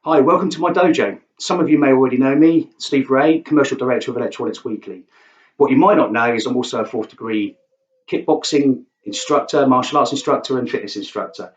Hi, welcome to my dojo. Some of you may already know me, Steve Ray, Commercial Director of Electronics Weekly. What you might not know is I'm also a fourth degree kickboxing instructor, martial arts instructor, and fitness instructor.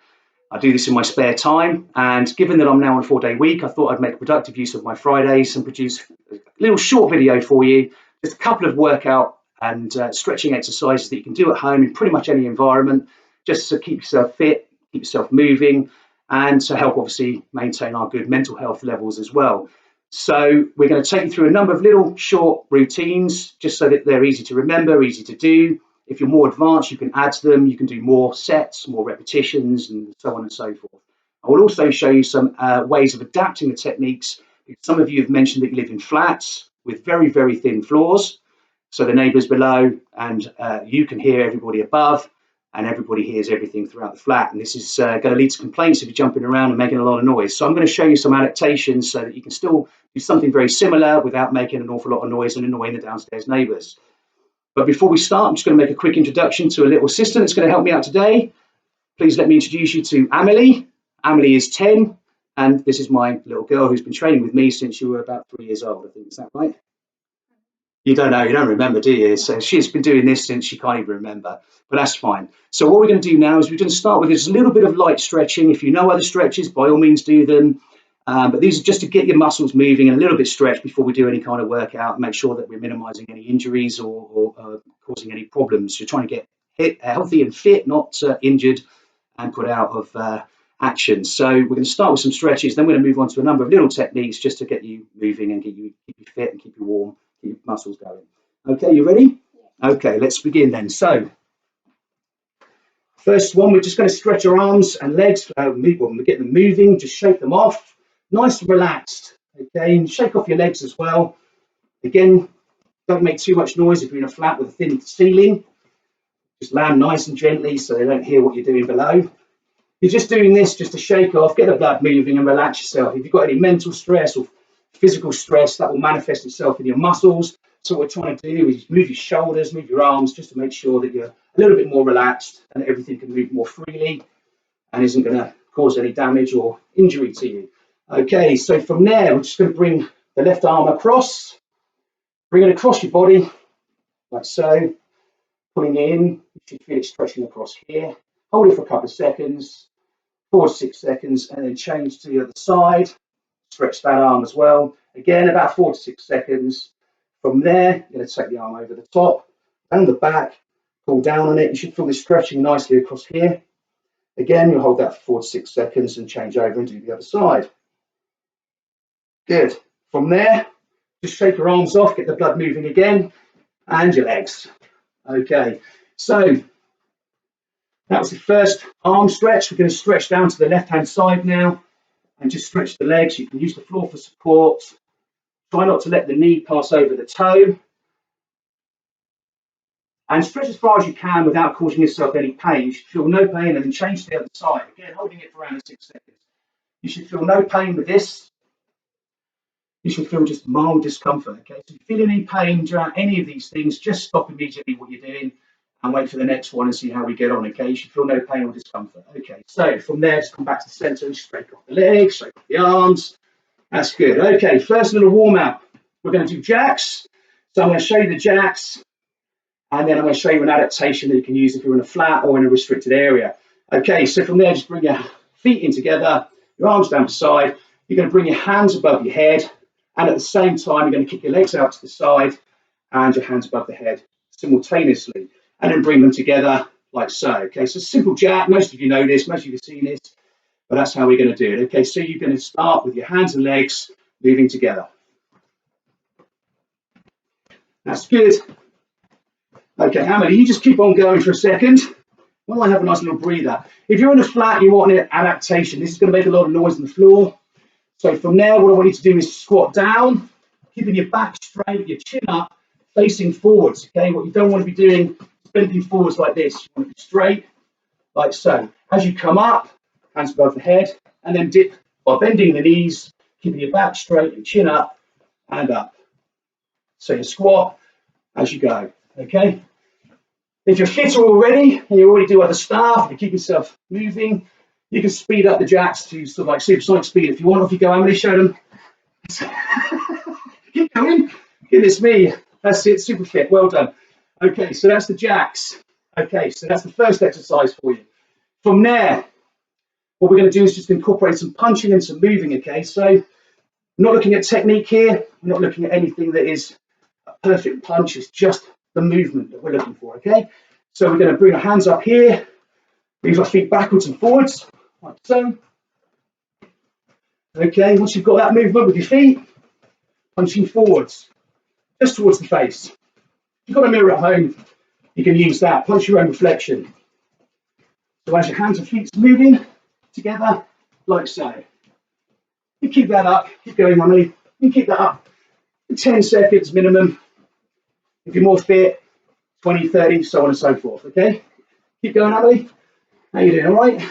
I do this in my spare time, and given that I'm now on a 4-day week, I thought I'd make productive use of my Fridays and produce a little short video for you, just a couple of workout and stretching exercises that you can do at home in pretty much any environment, just to keep yourself fit, keep yourself moving, and to help obviously maintain our good mental health levels as well. So we're going to take you through a number of little short routines just so that they're easy to remember, easy to do. If you're more advanced, you can add to them, you can do more sets, more repetitions, and so on and so forth. I will also show you some ways of adapting the techniques. Some of you have mentioned that you live in flats with very, very thin floors. So the neighbours below and you can hear everybody above, and everybody hears everything throughout the flat. And this is going to lead to complaints if you're jumping around and making a lot of noise. So I'm going to show you some adaptations so that you can still do something very similar without making an awful lot of noise and annoying the downstairs neighbours. But before we start, I'm just going to make a quick introduction to a little assistant that's going to help me out today. Please let me introduce you to Amelie. Amelie is 10, and this is my little girl who's been training with me since you were about 3 years old, I think. Is that right? You don't know, you don't remember, do you? So she's been doing this since she can't even remember, but that's fine. So what we're going to do now is we're going to start with this little bit of light stretching. If you know other stretches, by all means do them. But these are just to get your muscles moving and a little bit stretched before we do any kind of workout and make sure that we're minimizing any injuries or causing any problems. You're trying to get healthy and fit, not injured and put out of action. So we're going to start with some stretches, then we're going to move on to a number of little techniques just to get you moving and keep you fit and keep you warm. Keep your muscles going. Okay, you ready? Okay, let's begin then. So, first one, we're just going to stretch our arms and legs. We get them moving, just shake them off. Nice and relaxed. Okay, and shake off your legs as well. Again, don't make too much noise if you're in a flat with a thin ceiling. Just land nice and gently so they don't hear what you're doing below. You're just doing this just to shake off, get the blood moving and relax yourself. If you've got any mental stress or physical stress, that will manifest itself in your muscles. So what we're trying to do is move your shoulders, move your arms, just to make sure that you're a little bit more relaxed and everything can move more freely and isn't going to cause any damage or injury to you. Okay, so from there, we're just going to bring the left arm across, bring it across your body, like so, pulling in. You should feel it stretching across here. Hold it for a couple of seconds, 4 to 6 seconds, and then change to the other side. Stretch that arm as well. Again, about 4 to 6 seconds. From there, you're going to take the arm over the top and the back, pull down on it. You should feel this stretching nicely across here. Again, you'll hold that for 4 to 6 seconds and change over and do the other side. Good. From there, just shake your arms off, get the blood moving again, and your legs. Okay, so that was the first arm stretch. We're going to stretch down to the left-hand side now and just stretch the legs. You can use the floor for support. Try not to let the knee pass over the toe. And stretch as far as you can without causing yourself any pain. You should feel no pain and then change to the other side. Again, holding it for around 6 seconds. You should feel no pain with this. You should feel just mild discomfort. Okay, so if you feel any pain during any of these things, just stop immediately what you're doing and wait for the next one and see how we get on. Okay, you should feel no pain or discomfort. Okay, so from there, just come back to the center and shake off the legs, shake off the arms. That's good. Okay, first little warm up. We're going to do jacks. So I'm going to show you the jacks, and then I'm going to show you an adaptation that you can use if you're in a flat or in a restricted area. Okay, so from there, just bring your feet in together, your arms down to the side. You're going to bring your hands above your head, and at the same time, you're going to kick your legs out to the side and your hands above the head simultaneously, and then bring them together like so. Okay, so simple jack. Most of you know this, most of you have seen this. But that's how we're going to do it. Okay, so you're going to start with your hands and legs moving together. That's good. Okay, Amelie, you just keep on going for a second while I have a nice little breather. If you're in a flat, you want an adaptation. This is going to make a lot of noise on the floor. So from there, what I want you to do is squat down, keeping your back straight, your chin up, facing forwards. Okay, what you don't want to be doing is bending forwards like this. You want to be straight, like so. As you come up, hands above the head, and then dip by bending the knees, keeping your back straight and chin up and up. So you squat as you go, okay? If you're fitter already, and you already do other stuff, you keep yourself moving, You can speed up the jacks to sort of like supersonic speed if you want. Off you go, Emily, show them. Keep going. Goodness me. That's it, super fit. Well done. Okay, so that's the jacks. Okay, so that's the first exercise for you. From there, what we're going to do is just incorporate some punching and some moving, okay? So I'm not looking at technique here. We're not looking at anything that is a perfect punch. It's just the movement that we're looking for, okay? So we're going to bring our hands up here, move our feet backwards and forwards, like so. Okay, once you've got that movement with your feet, punching forwards, just towards the face. If you've got a mirror at home, you can use that. Punch your own reflection. So as your hands and feet are moving together, like so. You keep that up. Keep going, Emily. You keep that up for 10 seconds minimum. If you're more fit, 20, 30, so on and so forth, okay? Keep going, Emily. How you doing, all right?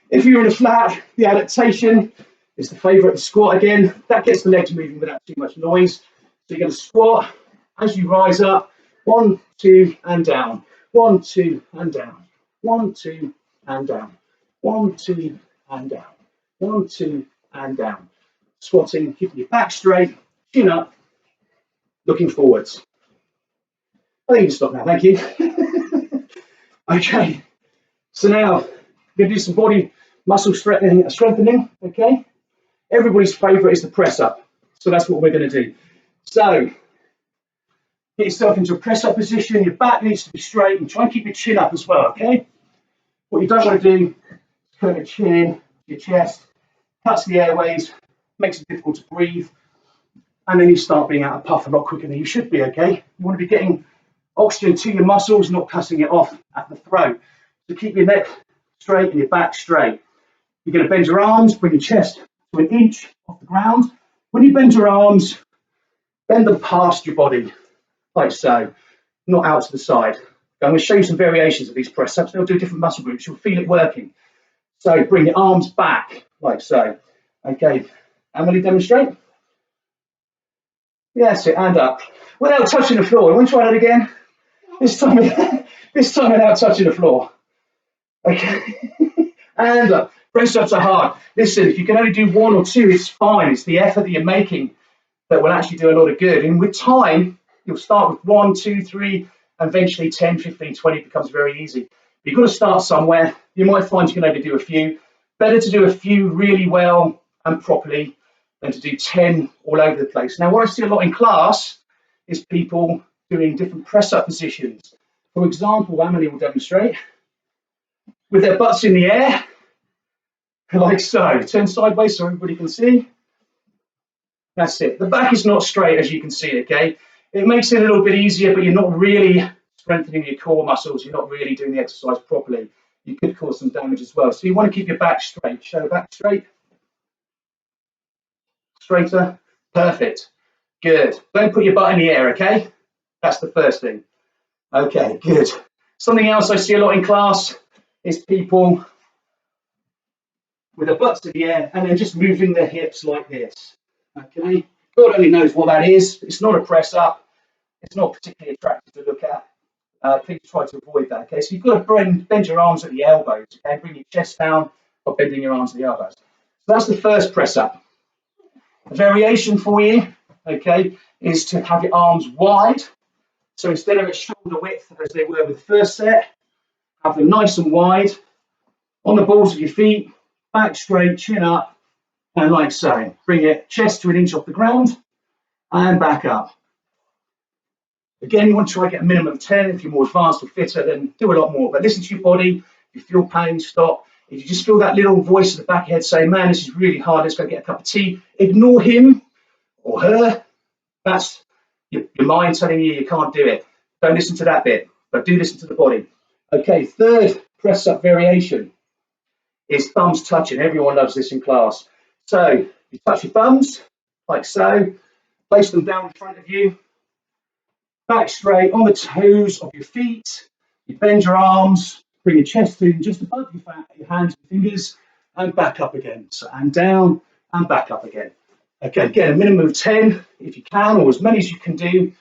If you're in a flat, the adaptation is the favourite, the squat again. That gets the legs moving without too much noise. So you're going to squat as you rise up. 1, 2, and down. 1, 2, and down. 1, 2, and down. 1, 2, and down. 1, 2, and down. Squatting, keeping your back straight, chin up, looking forwards. I think you can stop now, thank you. Okay, so now we're going to do some body muscle strengthening, okay? Everybody's favourite is the press up, so that's what we're going to do. So, get yourself into a press up position, your back needs to be straight, and try and keep your chin up as well, okay? What you don't want to do is curve your chin, your chest, cuts the airways, makes it difficult to breathe, and then you start being out of puff a lot quicker than you should be, okay? You want to be getting oxygen to your muscles, not cutting it off at the throat. So keep your neck straight and your back straight. You're going to bend your arms, bring your chest to an inch off the ground. When you bend your arms, bend them past your body, like so, not out to the side. I'm going to show you some variations of these press ups. They'll do different muscle groups. You'll feel it working. So bring your arms back, like so. Okay, and will you demonstrate? Yes, and up. Without touching the floor. I want to try that again. This time without touching the floor. Okay, and up. Press ups are hard. Listen, if you can only do 1 or 2, it's fine. It's the effort that you're making that will actually do a lot of good. And with time, you'll start with 1, 2, 3, and eventually 10, 15, 20 becomes very easy. But you've got to start somewhere. You might find you can only do a few. Better to do a few really well and properly than to do 10 all over the place. Now, what I see a lot in class is people doing different press-up positions. For example, Emily will demonstrate with their butts in the air, like so. Turn sideways so everybody can see. That's it. The back is not straight, as you can see, okay? It makes it a little bit easier, but you're not really strengthening your core muscles. You're not really doing the exercise properly. You could cause some damage as well. So you want to keep your back straight. Show the back straight. Straighter. Perfect. Good. Don't put your butt in the air, okay? That's the first thing. Okay, good. Something else I see a lot in class is people with their butts in the air and then just moving their hips like this. Okay, God only knows what that is. It's not a press up. It's not particularly attractive to look at. Please try to avoid that. Okay, so you've got to bend your arms at the elbows. Okay, bring your chest down by bending your arms at the elbows. So that's the first press up. A variation for you, okay, is to have your arms wide. So instead of at shoulder width as they were with the first set, have them nice and wide on the balls of your feet, back straight, chin up, and like so. Bring your chest to an inch off the ground and back up. Again, you want to try and get a minimum of 10. If you're more advanced or fitter, then do a lot more. But listen to your body. If you feel pain, stop. If you just feel that little voice at the back of your head saying, man, this is really hard, let's go get a cup of tea, ignore him or her. That's your mind telling you you can't do it. Don't listen to that bit, but do listen to the body. Okay, third press up variation is thumbs touching. Everyone loves this in class. So you touch your thumbs like so, place them down in front of you, back straight on the toes of your feet. You bend your arms, bring your chest in just above your hands and fingers, and back up again. So and down and back up again. Okay, again, a minimum of 10 if you can, or as many as you can do.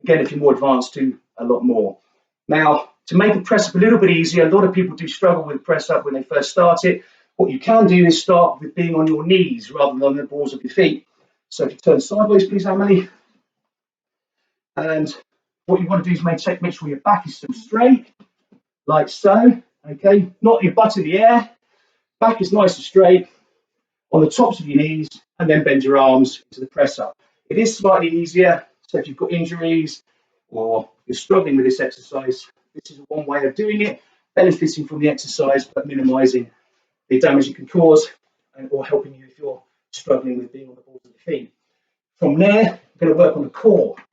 Again, if you're more advanced, do a lot more. Now, To make the press up a little bit easier, a lot of people do struggle with press up when they first start it. What you can do is start with being on your knees rather than on the balls of your feet. So if you turn sideways, please, Emily. And what you want to do is make sure your back is still straight, like so. Okay, not your butt in the air. Back is nice and straight on the tops of your knees, and then bend your arms into the press up. It is slightly easier. So if you've got injuries or you're struggling with this exercise, this is one way of doing it, benefiting from the exercise but minimizing the damage it can cause or helping you if you're struggling with being on the balls of your feet. From there, we're going to work on the core. So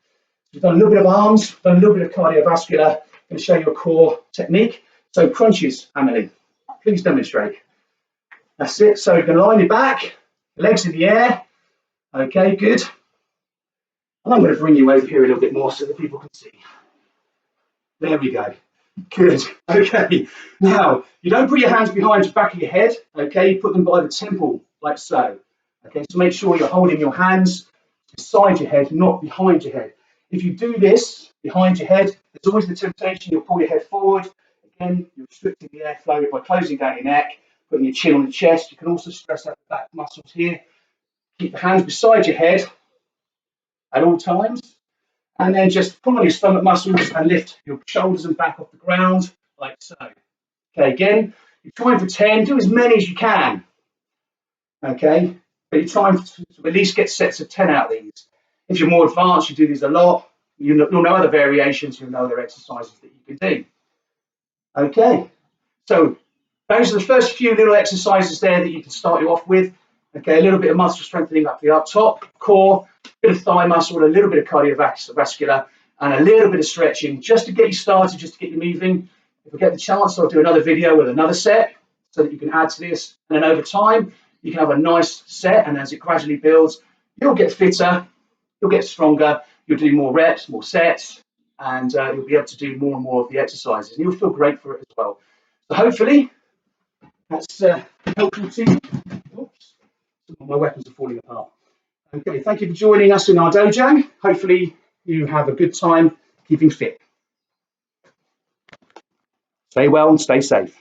we've done a little bit of arms, done a little bit of cardiovascular. I'm going to show you a core technique. So crunches, Emily, please demonstrate. That's it. So you're going to line your back, legs in the air. Okay, good. And I'm going to bring you over here a little bit more so that people can see. There we go. Good. Okay. Now, you don't put your hands behind the back of your head. Okay, you put them by the temple, like so. Okay, so make sure you're holding your hands beside your head, not behind your head. If you do this behind your head, there's always the temptation you'll pull your head forward. Again, you're restricting the airflow by closing down your neck, putting your chin on the chest. You can also stress out the back muscles here. Keep the hands beside your head at all times. And then just pull on your stomach muscles and lift your shoulders and back off the ground, like so. Okay, again, you're trying for 10, do as many as you can. Okay, but you're trying to at least get sets of 10 out of these. If you're more advanced, you do these a lot. You'll know other variations, you'll know other exercises that you can do. Okay, so those are the first few little exercises there that you can start you off with. Okay, a little bit of muscle strengthening up the up top, core, a bit of thigh muscle, a little bit of cardiovascular, and a little bit of stretching just to get you started, just to get you moving. If I get the chance, I'll do another video with another set so that you can add to this. And then over time, you can have a nice set, and as it gradually builds, you'll get fitter, you'll get stronger, you'll do more reps, more sets, and you'll be able to do more and more of the exercises, and you'll feel great for it as well. So hopefully, that's helpful to you. Oops. My weapons are falling apart. Okay, thank you for joining us in our dojo. Hopefully you have a good time keeping fit. Stay well and stay safe.